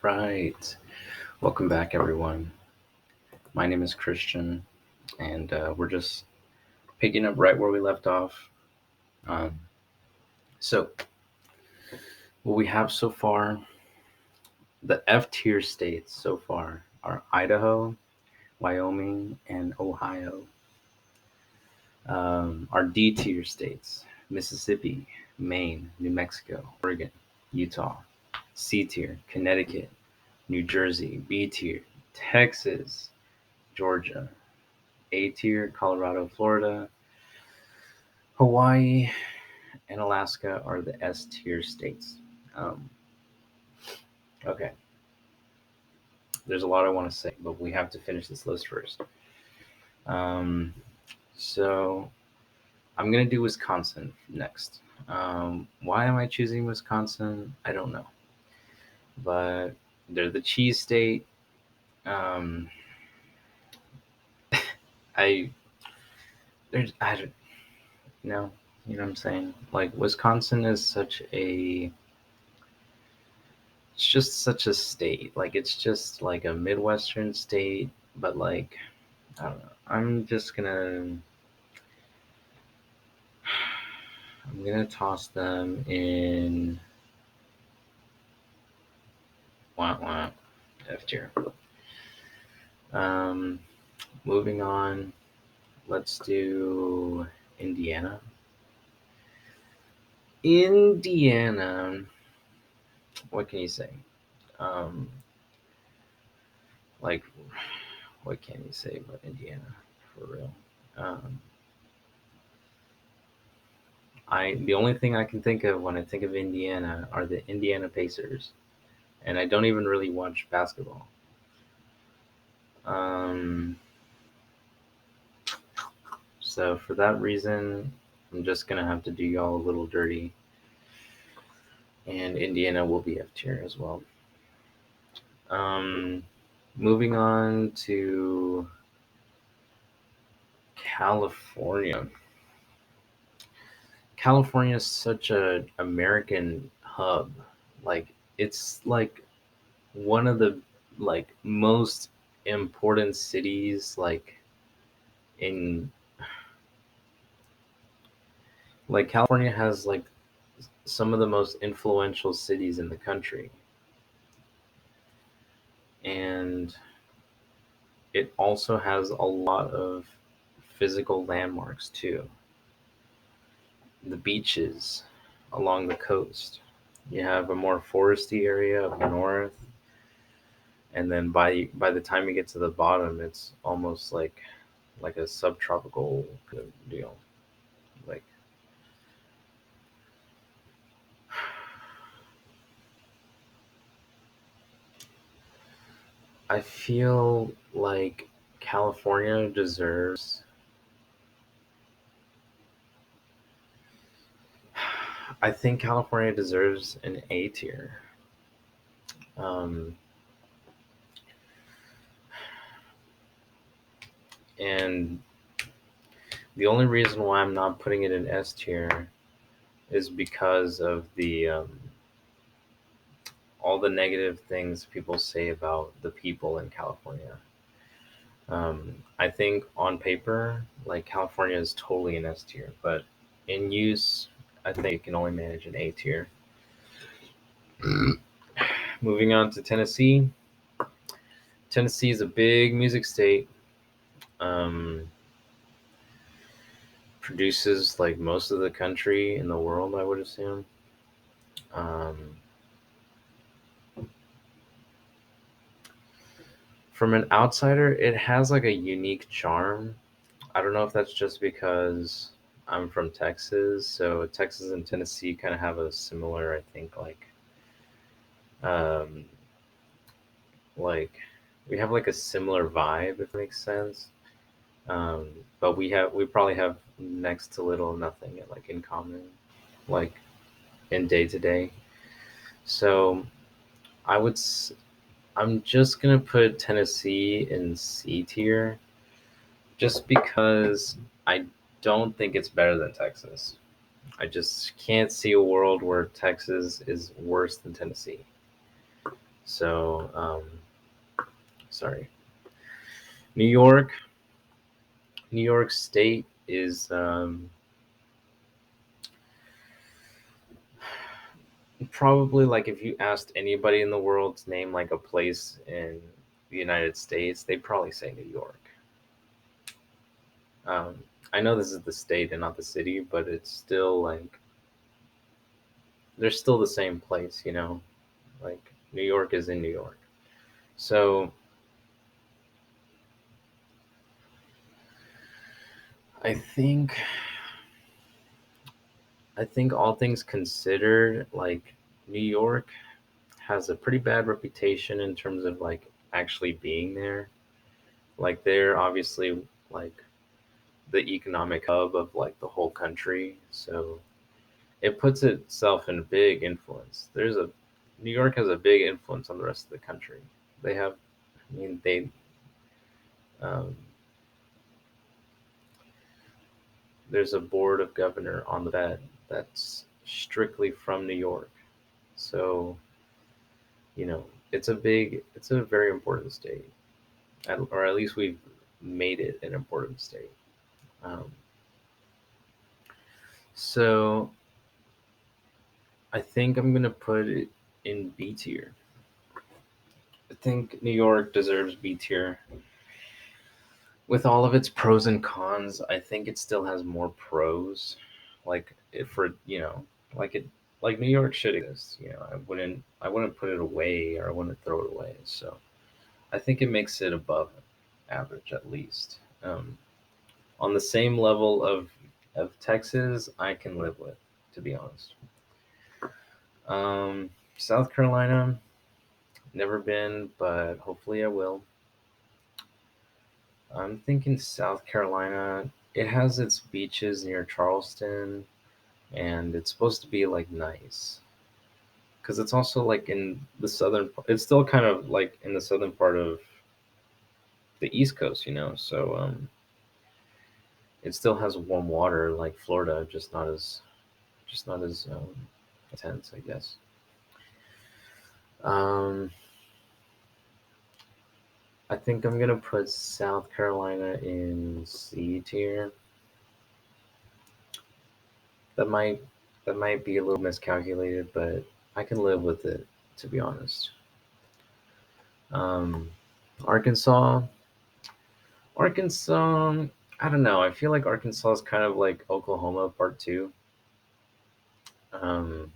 Right. Welcome back, everyone. My name is Christian, and we're just picking up right where we left off. Um, so, what we have so far, the F tier states so far are Idaho, Wyoming, and Ohio. Our D tier states Mississippi, Maine, New Mexico, Oregon, Utah. C tier Connecticut, New Jersey. B tier Texas, Georgia. A tier Colorado, Florida. Hawaii and Alaska are the S tier states. Um, okay, there's a lot I want to say, but we have to finish this list first. Um, so I'm gonna do Wisconsin next. Why am I choosing Wisconsin? I don't know, but they're the cheese state. Um, I I don't you know what I'm saying. Like Wisconsin is it's just such a state. Like it's just like a Midwestern state, but like I don't know. I'm gonna toss them in wah, wah, F tier. Um, moving on, let's do Indiana. Indiana, what can you say? Um, like, what can you say about Indiana for real? Um, the only thing I can think of when I think of Indiana are the Indiana Pacers, and I don't even really watch basketball. Um, so for that reason, I'm just gonna have to do y'all a little dirty, and Indiana will be F tier as well. Um, moving on to California. California is such a American hub. Like it's like one of the most important cities in California has some of the most influential cities in the country, and it also has a lot of physical landmarks too. The beaches along the coast. You have a more foresty area of the north, and then by the time you get to the bottom, it's almost like a subtropical kind of deal. Like I feel like California deserves. I think California deserves an A tier. Um, and the only reason why I'm not putting it in S tier is because of the all the negative things people say about the people in California. Um, I think on paper, like California is totally an S tier, but in use, I think it can only manage an A tier. Moving on to Tennessee. Tennessee is a big music state. Um, produces like most of the country in the world, I would assume. Um, from an outsider, it has like a unique charm. I don't know if that's just because I'm from Texas, so Texas and Tennessee kind of have a similar, I think, um, like we have like a similar vibe, if it makes sense. Um, but we probably have next to little nothing like in common, like in day to day. So I would I'm just gonna put Tennessee in C tier, just because I don't think it's better than Texas. I just can't see a world where Texas is worse than Tennessee. So, sorry, New York, New York State is probably like if you asked anybody in the world to name like a place in the United States, they'd probably say New York. Um, I know this is the state and not the city, but it's still like they're still the same place, you know. Like New York is in New York. So I think I think all things considered, like New York has a pretty bad reputation in terms of like actually being there. Like they're obviously like the economic hub of like the whole country. So it puts itself in big influence. There's a New York has a big influence on the rest of the country. They have, I mean, um, there's a board of governor on the Fed that's strictly from New York. So you know, it's a very important state, or at least we've made it an important state. Um, so I think I'm gonna put it in B tier. I think New York deserves B tier. With all of its pros and cons, I think it still has more pros. Like if for you know, like it like New York should exist. You know, I wouldn't put it away or I wouldn't throw it away. So I think it makes it above average at least. On the same level of Texas, I can live with, to be honest. South Carolina, never been, but hopefully I will. I'm thinking South Carolina. It has its beaches near Charleston, and it's supposed to be like nice because it's also like in the southern. It's still kind of like in the southern part of the East Coast, you know. So it still has warm water like Florida, just not as intense, I guess. Um, I think I'm gonna put South Carolina in C tier. That might that might be a little miscalculated, but I can live with it, to be honest. Um, Arkansas, Arkansas. I don't know. I feel like Arkansas is kind of like Oklahoma Part Two. Um,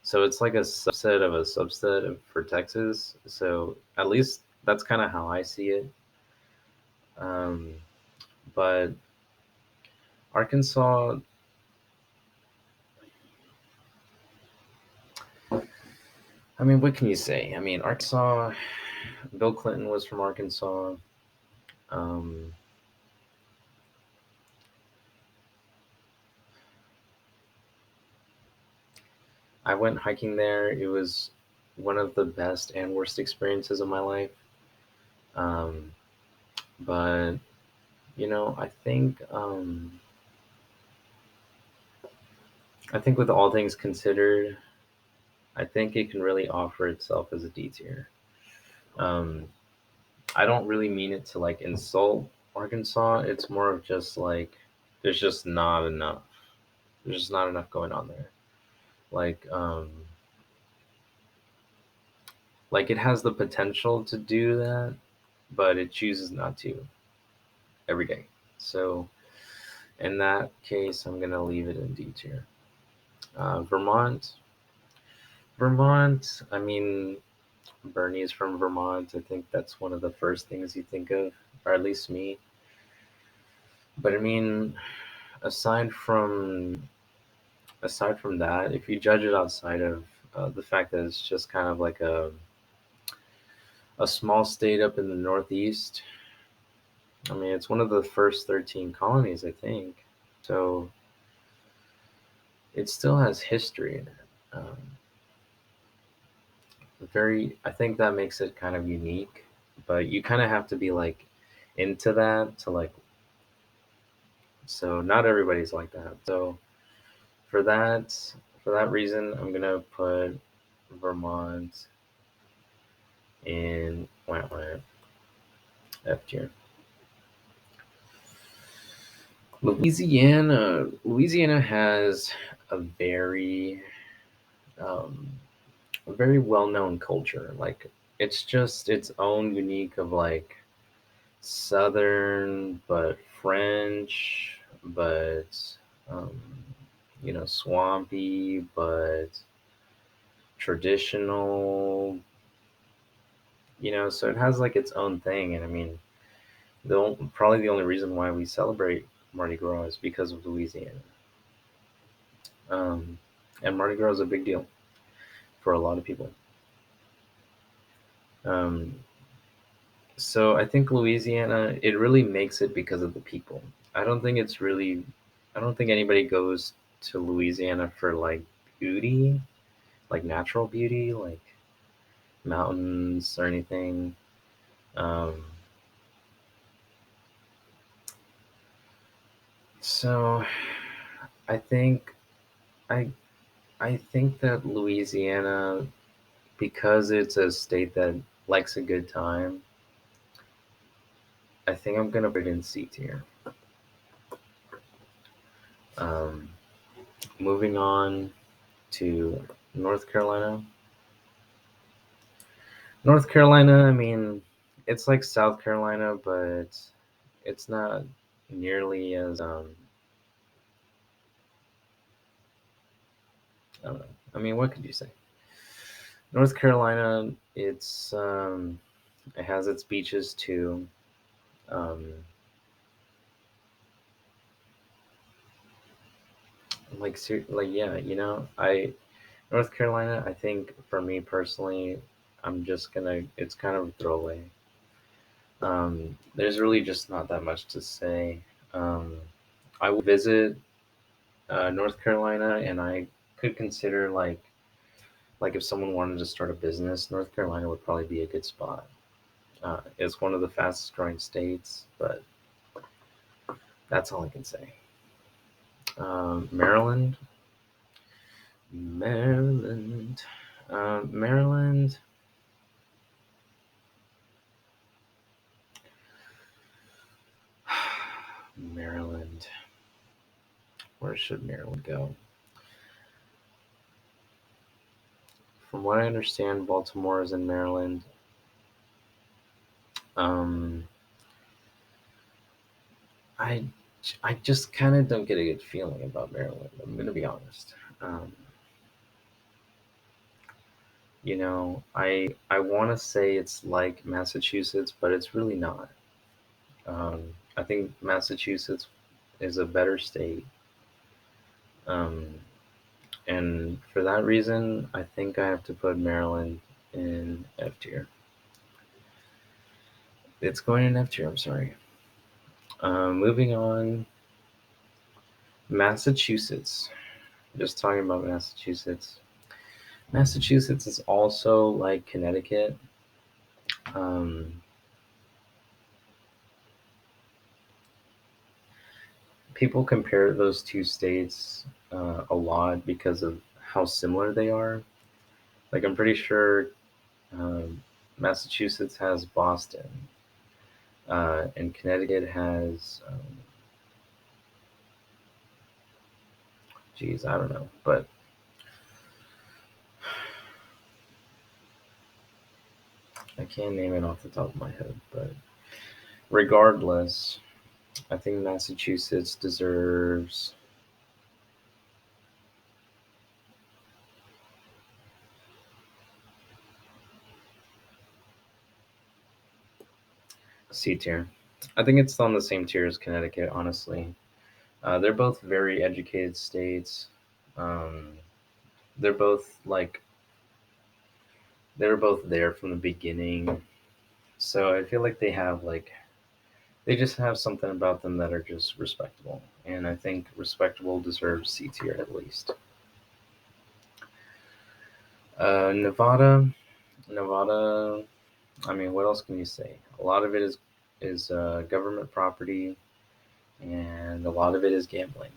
so it's like a subset of a subset for Texas. So at least that's kind of how I see it. Um, but Arkansas, I mean, what can you say? I mean, Arkansas, Bill Clinton was from Arkansas. Um, I went hiking there. It was one of the best and worst experiences of my life. Um, but, you know, I think with all things considered, I think it can really offer itself as a D tier. Um, I don't really mean it to like insult Arkansas. It's more of just like there's just not enough. There's just not enough going on there. Like like it has the potential to do that, but it chooses not to every day. So in that case, I'm gonna leave it in D tier. Vermont, Vermont. I mean, Bernie's from Vermont. I think that's one of the first things you think of, or at least me. But I mean, aside from aside from that, if you judge it outside of the fact that it's just kind of like a small state up in the Northeast, I mean, it's one of the first 13 colonies, I think. So it still has history in it. I think that makes it kind of unique, but you kind of have to be like into that to like, so not everybody's like that. So for that, for that reason, I'm gonna put Vermont in F tier. Louisiana has a um, a very well known culture. Like it's just its own unique of like Southern, but French, but um, swampy, but traditional. So it has like its own thing, and I mean, probably the only reason why we celebrate Mardi Gras is because of Louisiana. Um, and Mardi Gras is a big deal for a lot of people. Um, so I think Louisiana, it really makes it because of the people. I don't think it's really, I don't think anybody goes to Louisiana for like beauty, like natural beauty, like mountains or anything. Um, so I think I I think that Louisiana, because it's a state that likes a good time, I think I'm gonna put it in C tier. Um, moving on to North Carolina. North Carolina, I mean, it's like South Carolina, but it's not nearly as I don't know. I mean, what could you say? North Carolina, it has its beaches too. Um, like yeah, I North Carolina, I think for me personally, I'm just gonna it's kind of a throwaway. There's really just not that much to say. Um, I would visit North Carolina, and I could consider like if someone wanted to start a business, North Carolina would probably be a good spot. It's one of the fastest growing states, but that's all I can say. Maryland, Maryland, Maryland. Maryland. Where should Maryland go? From what I understand, Baltimore is in Maryland. Um, I I just kind of don't get a good feeling about Maryland. I'm gonna be honest. Um, I want to say it's like Massachusetts, but it's really not. I think Massachusetts is a better state, um, and for that reason, I think I have to put Maryland in F tier. It's going in F tier. I'm sorry. Moving on, Massachusetts. Just talking about Massachusetts. Massachusetts is also like Connecticut. Um, People compare those two states a lot because of how similar they are. Like, I'm pretty sure um, Massachusetts has Boston, and Connecticut has, geez, I don't know, but I can't name it off the top of my head. But regardless, I think Massachusetts deserves C tier. I think it's on the same tier as Connecticut, honestly. They're both very educated states. Um, they're both like they were both there from the beginning, so I feel like they just have something about them that are just respectable, and I think respectable deserves C tier at least. Nevada, Nevada. I mean, what else can you say? A lot of it is government property, and a lot of it is gambling.